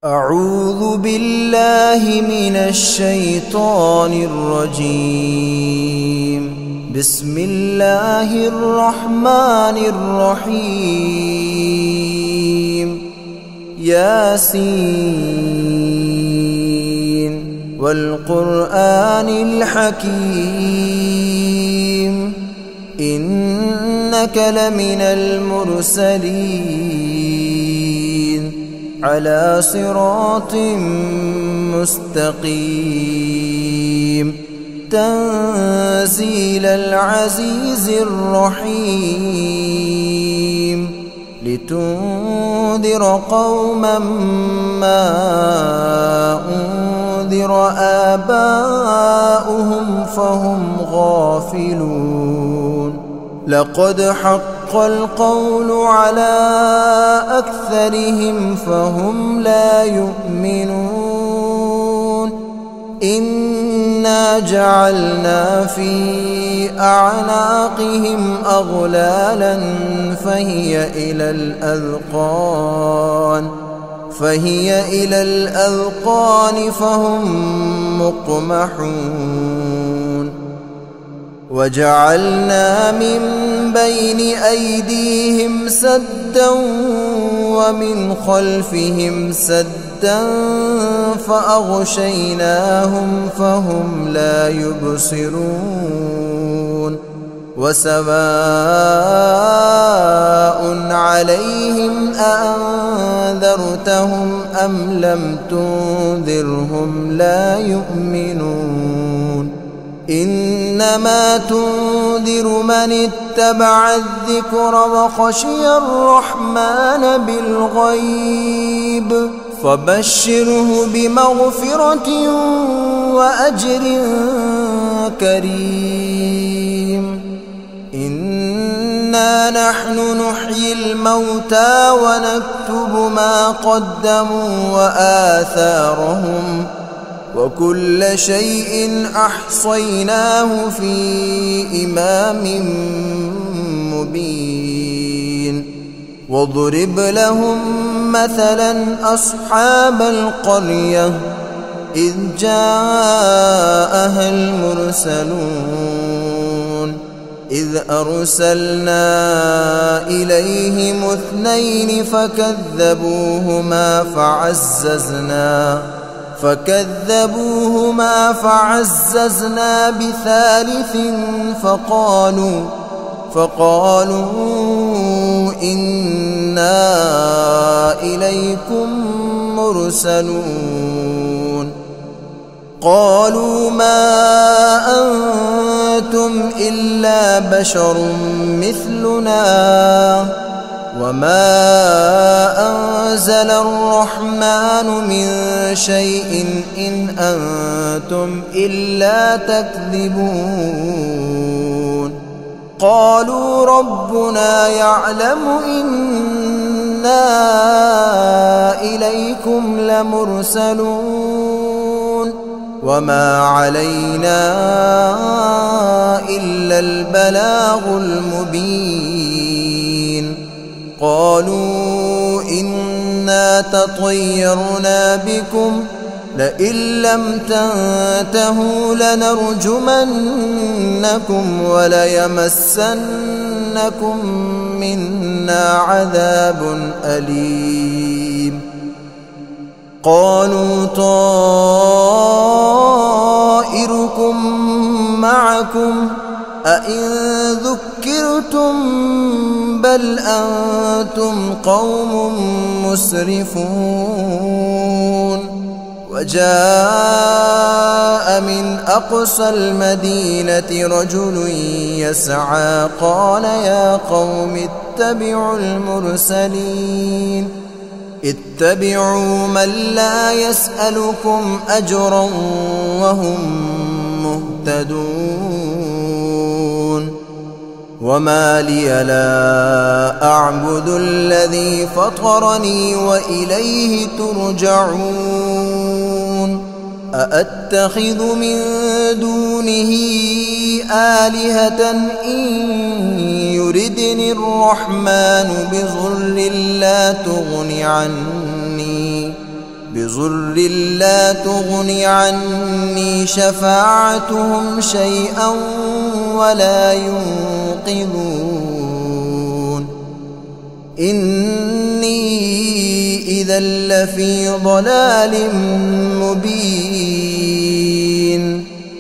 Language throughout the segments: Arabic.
أعوذ بالله من الشيطان الرجيم. بسم الله الرحمن الرحيم. ياسين والقرآن الحكيم إنك لمن المرسلين على صراط مستقيم تنزيل العزيز الرحيم لتنذر قوما ما أنذر آباؤهم فهم غافلون. لقد حق القول على أكثرهم فهم لا يؤمنون. إنا جعلنا في أعناقهم أغلالا فهي إلى الأذقان فهم مقمحون. وجعلنا من بين أيديهم سدا ومن خلفهم سدا فأغشيناهم فهم لا يبصرون. وسواء عليهم أأنذرتهم أم لم تنذرهم لا يؤمنون. إنما تنذر من اتبع الذكر وخشي الرحمن بالغيب فبشره بمغفرة وأجر كريم. إنا نحن نحيي الموتى ونكتب ما قدموا وآثارهم وكل شيء أحصيناه في إمام مبين. واضرب لهم مثلا أصحاب القرية إذ جاءها المرسلون إذ أرسلنا إليهم 2 فكذبوهما فعززنا بثالث فقالوا إنا إليكم مرسلون. قالوا ما أنتم إلا بشر مثلنا وما أنزل الرحمن من شيء إن أنتم إلا تكذبون. قالوا ربنا يعلم إنا إليكم لمرسلون وما علينا إلا البلاغ المبين. قالوا إنا تطيرنا بكم لئن لم تنتهوا لنرجمنكم وليمسنكم منا عذاب أليم. قالوا طائركم معكم أئن ذكرتم بل أنتم قوم مسرفون. وجاء من أقصى المدينة رجل يسعى قال يا قوم اتبعوا المرسلين اتبعوا من لا يسألكم أجرا وهم مهتدون. وما لي لا أعبد الذي فطرني وإليه ترجعون. أأتخذ من دونه آلهة إن يردني الرحمن بضر لا تغن عني بضر لا تغن عني شفاعتهم شيئا ولا ينقذون إني إذا لفي ضلال مبين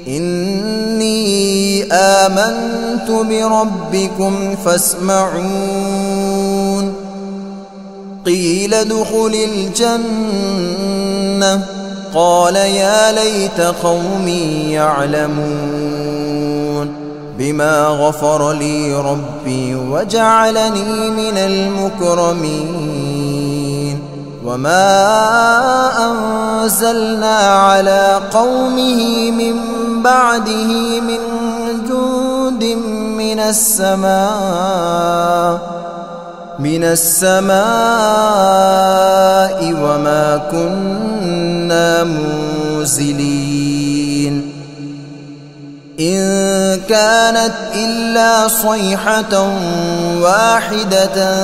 إني آمنت بربكم فاسمعون قيل ادخل الجنة قال يا ليت قومي يعلمون بما غفر لي ربي وجعلني من المكرمين وما أنزلنا على قومه من بعده من جند من السماء وما كنا منزلين إن كانت إلا صيحة واحدة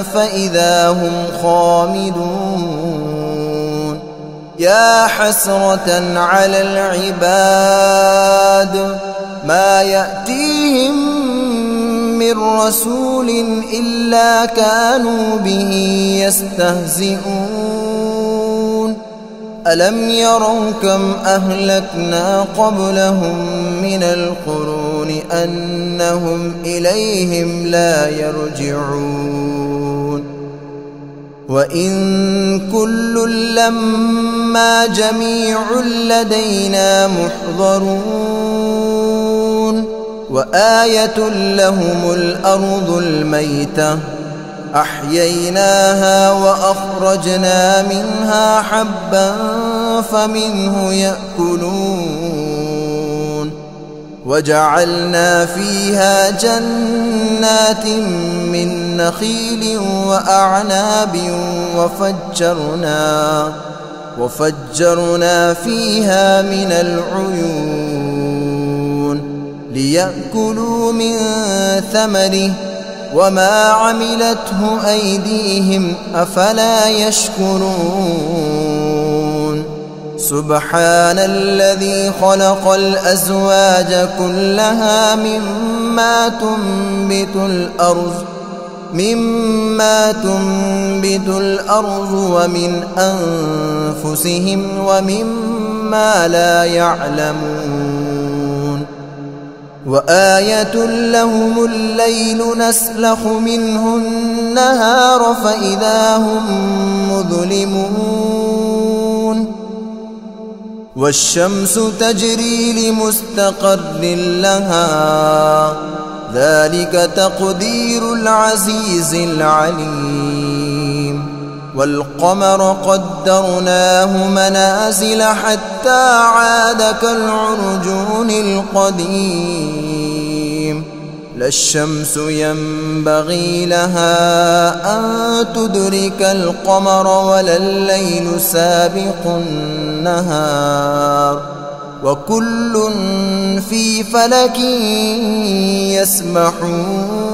فإذا هم خامدون يا حسرة على العباد ما يأتيهم من رسول إلا كانوا به يستهزئون ألم يروا كم أهلكنا قبلهم من القرون أنهم إليهم لا يرجعون وإن كل لما جميع لدينا محضرون وآية لهم الأرض الميتة أحييناها وأخرجنا منها حبا فمنه يأكلون وجعلنا فيها جنات من نخيل وأعناب وفجرنا فيها من العيون ليأكلوا من ثمره وما عملته أيديهم أفلا يشكرون سبحان الذي خلق الأزواج كلها مما تنبت الأرض ومن أنفسهم ومما لا يعلمون وآية لهم الليل نسلخ منه النهار فإذا هم مظلمون والشمس تجري لمستقر لها ذلك تقدير العزيز العليم والقمر قدرناه منازل حتى عاد كالعرجون القديم لا الشمس ينبغي لها أن تدرك القمر ولا الليل سابق النهار وكل في فلك يسبحون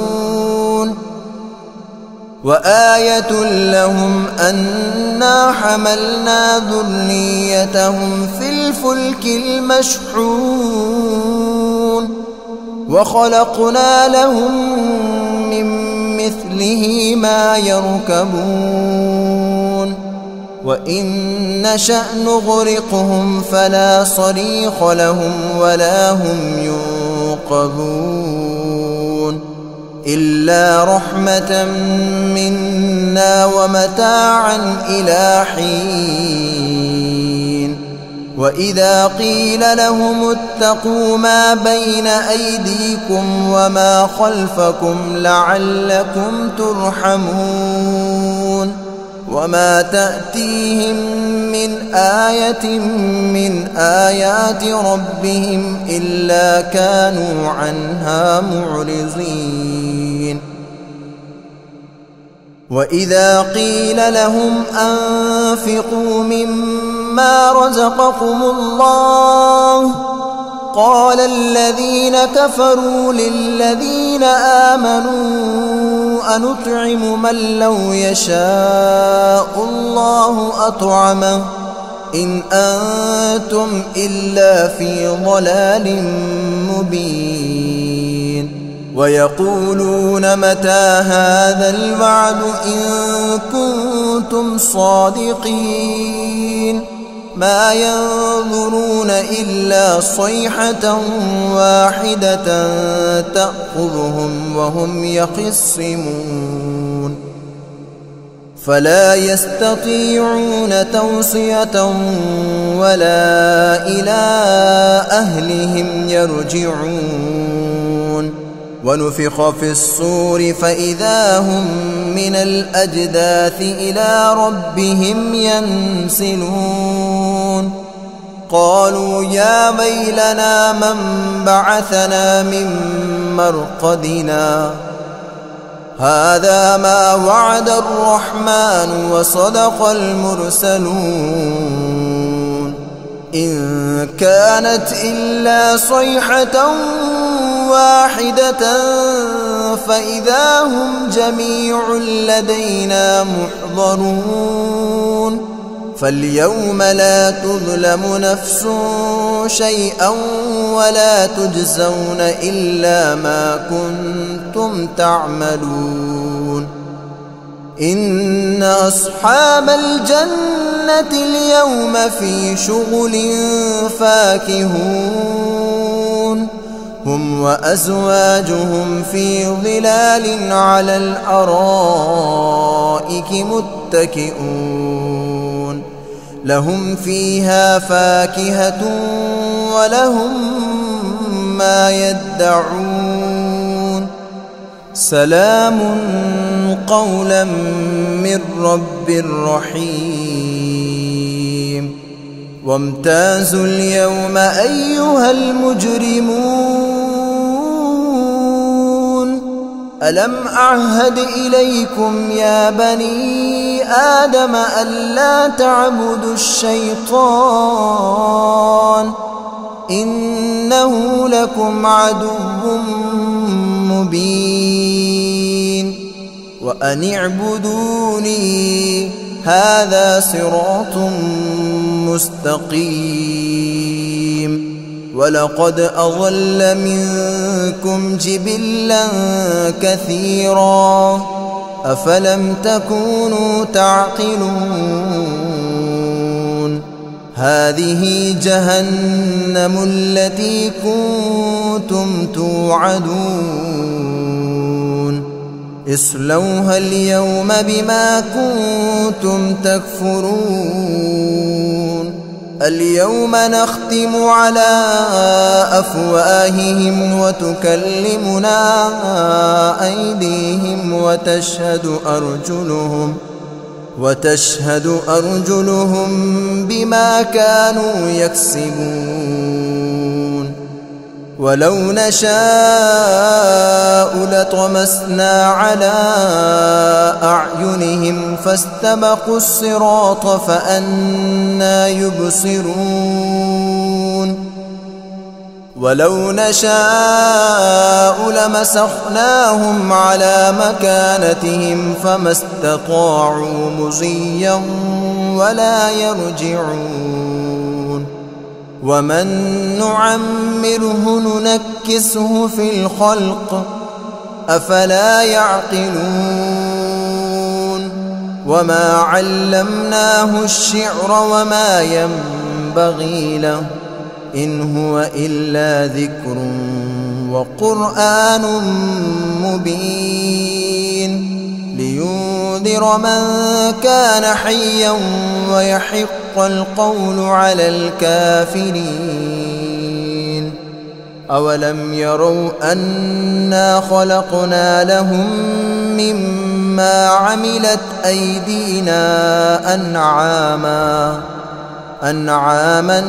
وآية لهم أنا حملنا ذريتهم في الفلك المشحون وخلقنا لهم من مثله ما يركبون وإن نشأ نغرقهم فلا صريخ لهم ولا هم ينقذون إلا رحمة منا ومتاعا إلى حين وإذا قيل لهم اتقوا ما بين أيديكم وما خلفكم لعلكم ترحمون وما تأتيهم من آية من آيات ربهم إلا كانوا عنها معرضين وإذا قيل لهم أنفقوا مما رزقكم الله قال الذين كفروا للذين آمنوا أنطعم من لو يشاء الله أطعمه إن أنتم إلا في ضلال مبين ويقولون متى هذا الوعد إن كنتم صادقين ما ينظرون إلا صيحة واحدة تأخذهم وهم يخصمون فلا يستطيعون توصية ولا إلى أهلهم يرجعون ونفخ في الصور فإذا هم من الأجداث إلى ربهم ينسلون قالوا يا ويلنا من بعثنا من مرقدنا هذا ما وعد الرحمن وصدق المرسلون إن كانت إلا صيحة واحدة فإذا هم جميع لدينا محضرون فاليوم لا تظلم نفس شيئا ولا تجزون إلا ما كنتم تعملون إن أصحاب الجنة اليوم في شغل فاكهون هم وأزواجهم في ظلال على الأرائك متكئون لهم فيها فاكهة ولهم ما يدعون سلام قولا من رب رحيم وامتازوا اليوم أيها المجرمون ألم أعهد إليكم يا بني آدم ألا تعبدوا الشيطان إنه لكم عدو مبين وأن اعبدوني هذا صراط مستقيم ولقد أضل منكم جبلا كثيرا أفلم تكونوا تعقلون هذه جهنم التي كنتم توعدون اصلوها اليوم بما كنتم تكفرون اليوم نختم على أفواههم وتكلمنا أيديهم وتشهد أرجلهم بما كانوا يكسبون ولو نشاء لطمسنا على أعينهم فاستبقوا الصراط فأنى يبصرون ولو نشاء لمسخناهم على مكانتهم فما استطاعوا مضيا ولا يرجعون ومن نعمره ننكسه في الخلق أفلا يعقلون وما علمناه الشعر وما ينبغي له إن هو إلا ذكر وقرآن مبين لينذر من كان حيا ويحق القول على الكافرين أولم يروا أنا خلقنا لهم مما عملت أيدينا أنعاما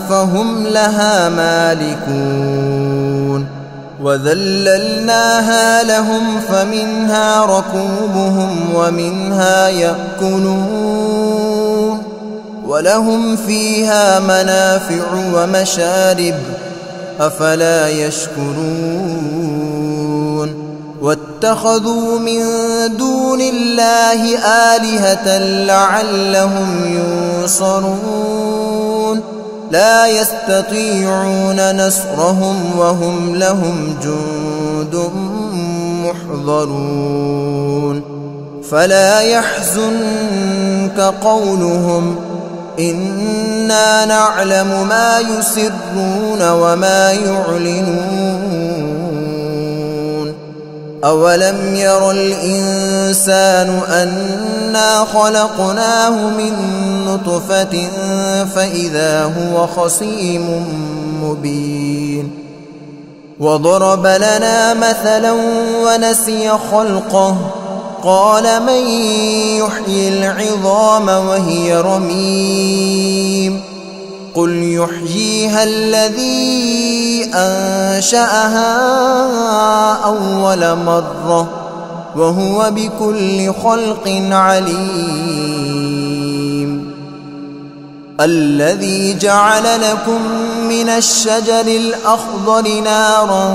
فهم لها مالكون وذللناها لهم فمنها ركوبهم ومنها يأكلون ولهم فيها منافع ومشارب أفلا يشكرون واتخذوا من دون الله آلهة لعلهم ينصرون لا يستطيعون نصرهم وهم لهم جند محضرون فلا يحزنك قولهم إنا نعلم ما يسرون وما يعلنون أولم ير الإنسان أنا خلقناه من نطفة فإذا هو خصيم مبين وضرب لنا مثلا ونسي خلقه قال من يحيي العظام وهي رميم قل يحييها الذي أنشأها أول مرة وهو بكل خلق عليم الذي جعل لكم من الشجر الأخضر نارا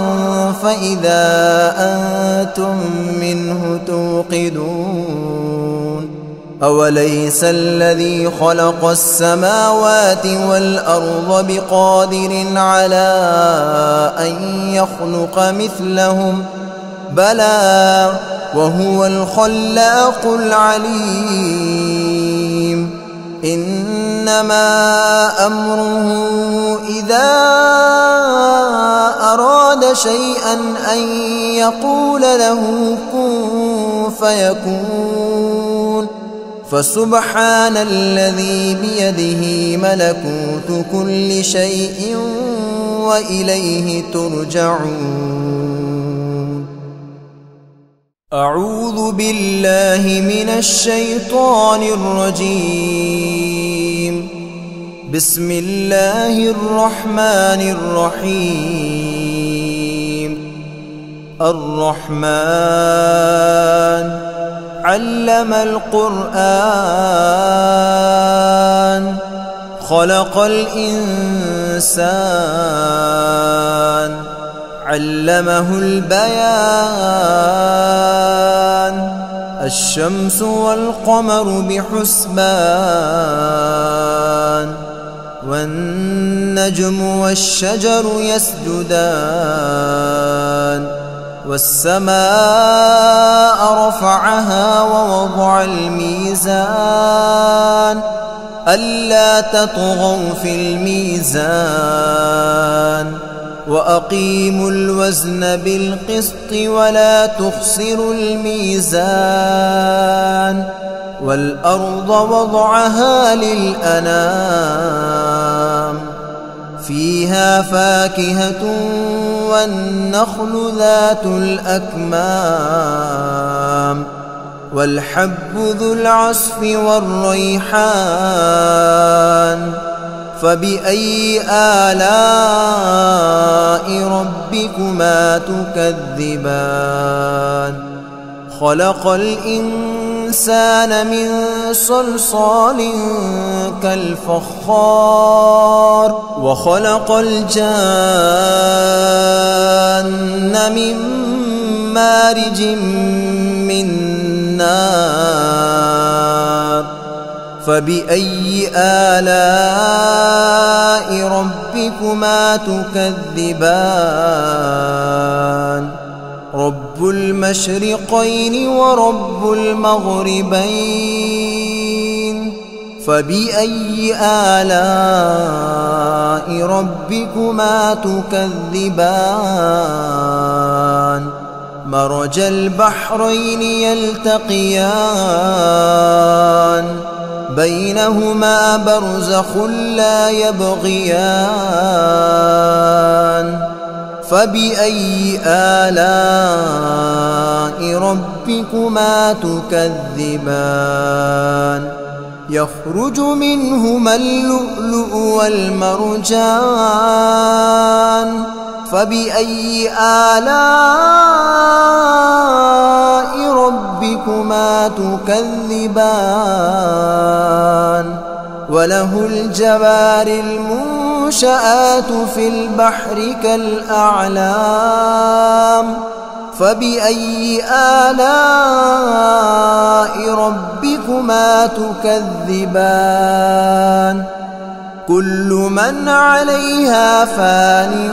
فإذا أنتم منه توقدون أوليس الذي خلق السماوات والأرض بقادر على أن يخلق مثلهم بلى وهو الخلاق العليم إنما أمره إذا أراد شيئا أن يقول له كن فيكون فسبحان الذي بيده ملكوت كل شيء وإليه ترجعون أعوذ بالله من الشيطان الرجيم بسم الله الرحمن الرحيم الرحمن علم القرآن خلق الإنسان علمه البيان الشمس والقمر بحسبان والنجم والشجر يسجدان والسماء رفعها ووضع الميزان ألا تطغوا في الميزان وأقيموا الوزن بالقسط ولا تخسروا الميزان والأرض وضعها للأنام فيها فاكهة والنخل ذات الأكمام والحب ذو العصف والريحان فبأي آلاء ربكما تكذبان خلق الإنسان من صلصال كالفخار وخلق الجان من مارج من نار فبأي آلاء ربكما تكذبان رب المشرقين ورب المغربين فبأي آلاء ربكما تكذبان مرج البحرين يلتقيان بينهما برزخ لا يبغيان فبأي آلاء ربكما تكذبان يخرج منهما اللؤلؤ والمرجان فبأي آلاء ربكما تكذبان وله الجوار المنشآت والمنشآت في البحر كالأعلام فبأي آلاء ربكما تكذبان كل من عليها فان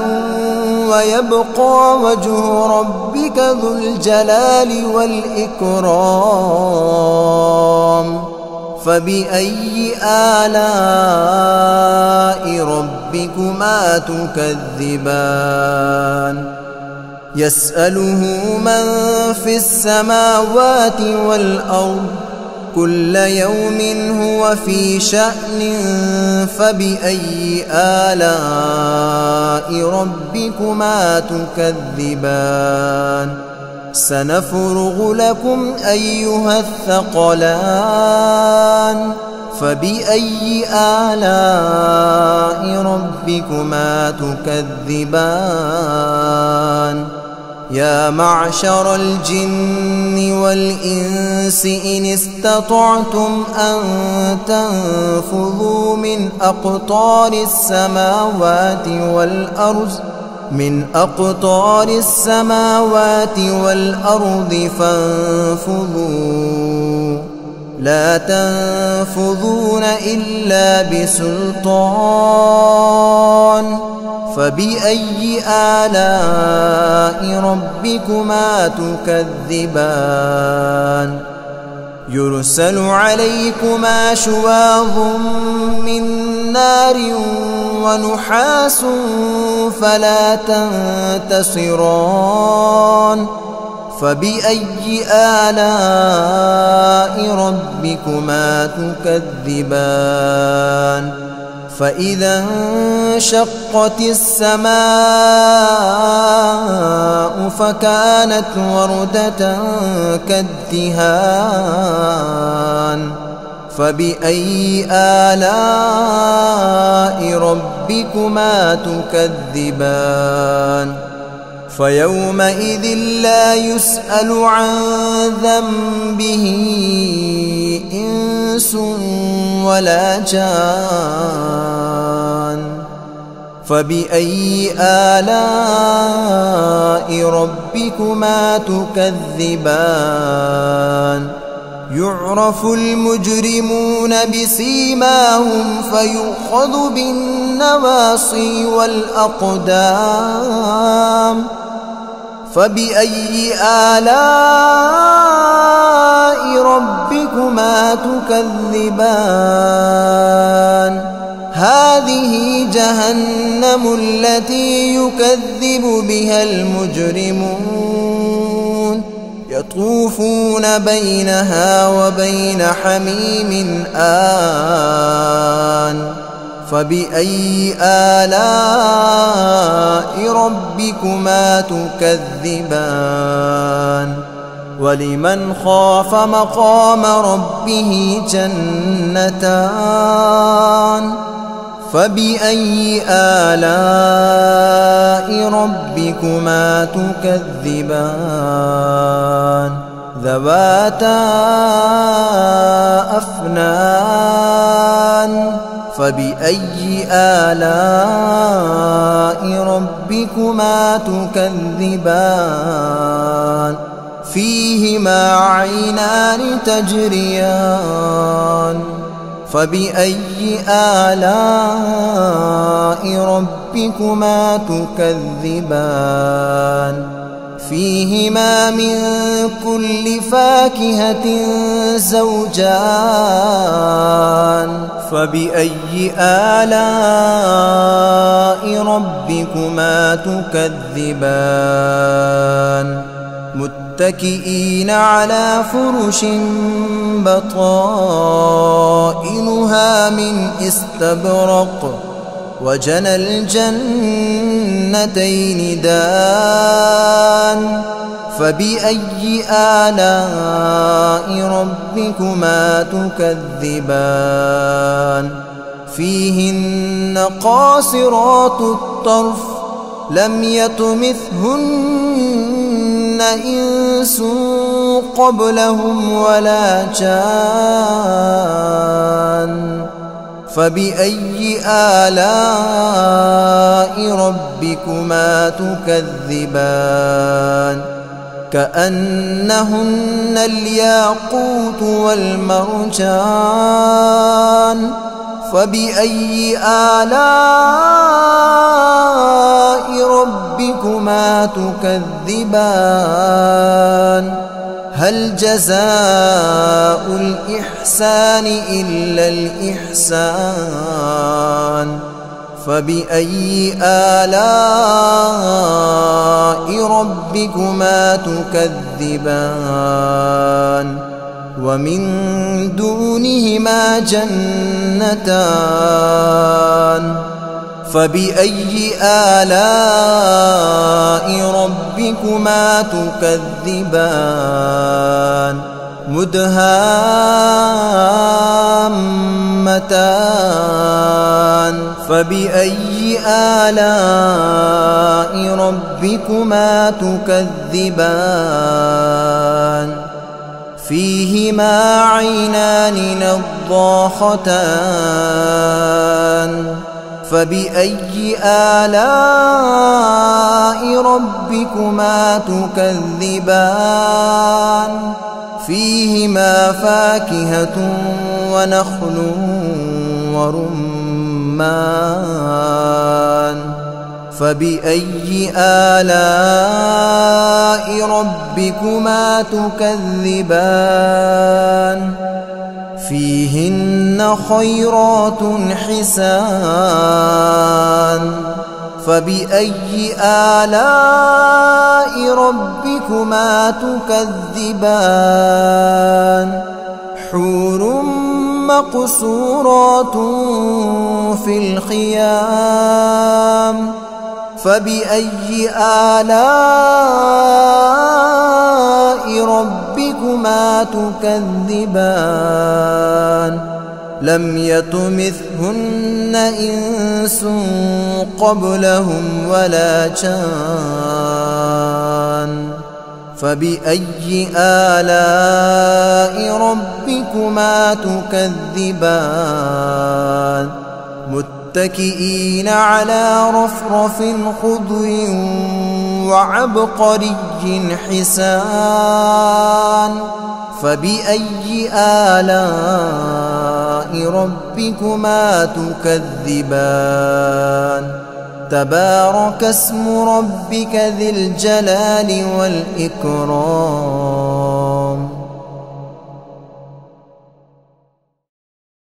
ويبقى وجه ربك ذو الجلال والإكرام فبأي آلاء ربكما تكذبان يسأله من في السماوات والأرض كل يوم هو في شأن فبأي آلاء ربكما تكذبان سنفرغ لكم أيها الثقلان فبأي آلاء ربكما تكذبان يا معشر الجن والإنس إن استطعتم أن تنفذوا من أقطار السماوات والأرض فانفذوا لا تنفذون إلا بسلطان فبأي آلاء ربكما تكذبان يرسل عليكما شواظ من نار ونحاس فلا تنتصران فبأي آلاء ربكما تكذبان فإذا انشقت السماء فكانت وردة كالدهان فبأي آلاء ربكما تكذبان فيومئذ لا يسأل عن ذنبه إنس ولا جان فبأي آلاء ربكما تكذبان يعرف المجرمون بسيماهم فيؤخذ بالنواصي والأقدام فبأي آلاء ربكما تكذبان هذه جهنم التي يكذب بها المجرمون يطوفون بينها وبين حميم آن فبأي آلاء ربكما تكذبان ولمن خاف مقام ربه جنتان فبأي آلاء ربكما تكذبان ذواتا أفنان فبأي آلاء ربكما تكذبان فيهما عينان تجريان فبأي آلاء ربكما تكذبان فيهما من كل فاكهة زوجان فبأي آلاء ربكما تكذبان متكئين على فرش بطائنها من استبرق وجنى الجنتين دان فبأي آلاء ربكما تكذبان فيهن قاصرات الطرف لم يطمثهن إنس قبلهم ولا جان فبأي آلاء ربكما تكذبان كأنهن الياقوت والمرجان فبأي آلاء ربكما تكذبان هل جزاء الإحسان إلا الإحسان فبأي آلاء ربكما تكذبان ومن دونهما جنتان فبأي آلاء ربكما تكذبان مدهامتان فبأي آلاء ربكما تكذبان فيهما عينان نضاختان فبأي آلاء ربكما تكذبان فيهما فاكهة ونخل ورمان فبأي آلاء ربكما تكذبان فيهن خيرات حسان فبأي آلاء ربكما تكذبان حور مقصورات في الخيام فبأي آلاء ربكما تكذبان لم يطمثهن إنس قبلهم ولا جان فبأي آلاء ربكما تكذبان متكئين على رفرف خضر وعبقري حسان فبأي آلاء ربكما تكذبان تبارك اسم ربك ذي الجلال والإكرام